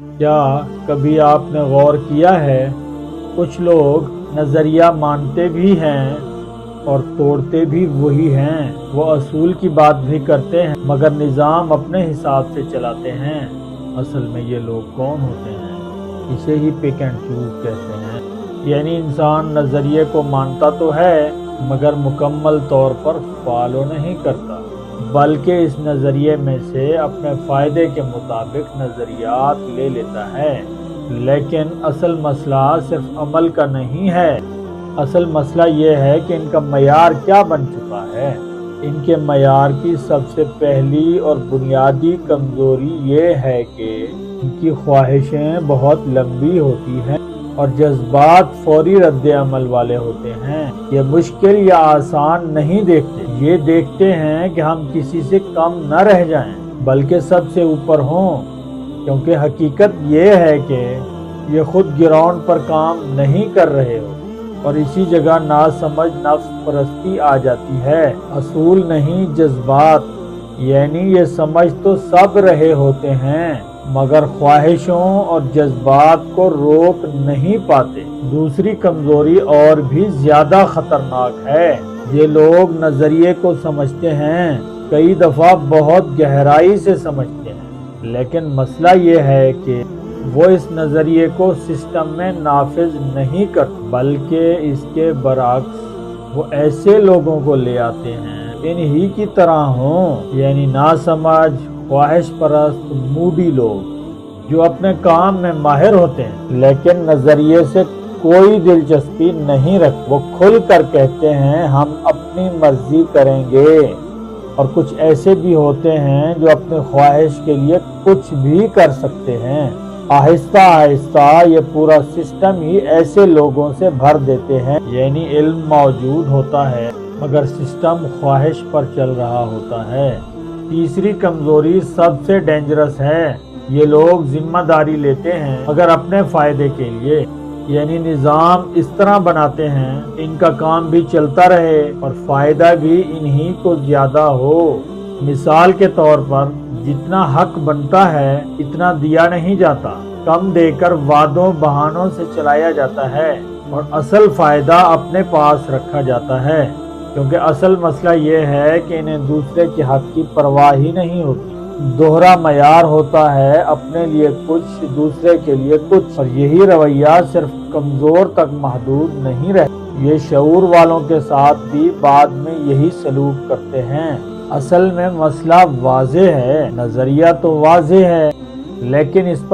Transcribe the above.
کیا کبھی آپ نے غور کیا ہے، کچھ لوگ نظریہ مانتے بھی ہیں اور توڑتے بھی وہی ہیں۔ وہ اصول کی بات بھی کرتے ہیں مگر نظام اپنے حساب سے چلاتے ہیں۔ اصل میں یہ لوگ کون ہوتے ہیں؟ اسے ہی پک اینڈ چوز کہتے ہیں۔ یعنی انسان نظریے کو مانتا تو ہے مگر مکمل طور پر فالو نہیں کرتا، بلکہ اس نظریے میں سے اپنے فائدے کے مطابق نظریات لے لیتا ہے۔ لیکن اصل مسئلہ صرف عمل کا نہیں ہے، اصل مسئلہ یہ ہے کہ ان کا معیار کیا بن چکا ہے۔ ان کے معیار کی سب سے پہلی اور بنیادی کمزوری یہ ہے کہ ان کی خواہشیں بہت لمبی ہوتی ہیں اور جذبات فوری رد عمل والے ہوتے ہیں۔ یہ مشکل یا آسان نہیں دیکھتے، یہ دیکھتے ہیں کہ ہم کسی سے کم نہ رہ جائیں بلکہ سب سے اوپر ہوں، کیونکہ حقیقت یہ ہے کہ یہ خود گراؤنڈ پر کام نہیں کر رہے ہو اور اسی جگہ ناسمجھ نفس پرستی آ جاتی ہے۔ اصول نہیں، جذبات۔ یعنی یہ سمجھ تو سب رہے ہوتے ہیں مگر خواہشوں اور جذبات کو روک نہیں پاتے۔ دوسری کمزوری اور بھی زیادہ خطرناک ہے۔ یہ لوگ نظریے کو سمجھتے ہیں، کئی دفعہ بہت گہرائی سے سمجھتے ہیں، لیکن مسئلہ یہ ہے کہ وہ اس نظریے کو سسٹم میں نافذ نہیں کرتے، بلکہ اس کے برعکس وہ ایسے لوگوں کو لے آتے ہیں انہی کی طرح ہوں، یعنی ناسمجھ، خواہش پرست، موڈی لوگ جو اپنے کام میں ماہر ہوتے ہیں لیکن نظریے سے کوئی دلچسپی نہیں رکھتے۔ وہ کھل کر کہتے ہیں ہم اپنی مرضی کریں گے، اور کچھ ایسے بھی ہوتے ہیں جو اپنی خواہش کے لیے کچھ بھی کر سکتے ہیں۔ آہستہ آہستہ یہ پورا سسٹم ہی ایسے لوگوں سے بھر دیتے ہیں، یعنی علم موجود ہوتا ہے مگر سسٹم خواہش پر چل رہا ہوتا ہے۔ تیسری کمزوری سب سے ڈینجرس ہے۔ یہ لوگ ذمہ داری لیتے ہیں مگر اپنے فائدے کے لیے، یعنی نظام اس طرح بناتے ہیں ان کا کام بھی چلتا رہے اور فائدہ بھی انہی کو زیادہ ہو۔ مثال کے طور پر جتنا حق بنتا ہے اتنا دیا نہیں جاتا، کم دے کر وعدوں بہانوں سے چلایا جاتا ہے اور اصل فائدہ اپنے پاس رکھا جاتا ہے، کیونکہ اصل مسئلہ یہ ہے کہ انہیں دوسرے کے حق کی پرواہ ہی نہیں ہوتی۔ دوہرا معیار ہوتا ہے، اپنے لیے کچھ، دوسرے کے لیے کچھ، اور یہی رویہ صرف کمزور تک محدود نہیں رہتا، یہ شعور والوں کے ساتھ بھی بعد میں یہی سلوک کرتے ہیں۔ اصل میں مسئلہ واضح ہے، نظریہ تو واضح ہے لیکن اس پر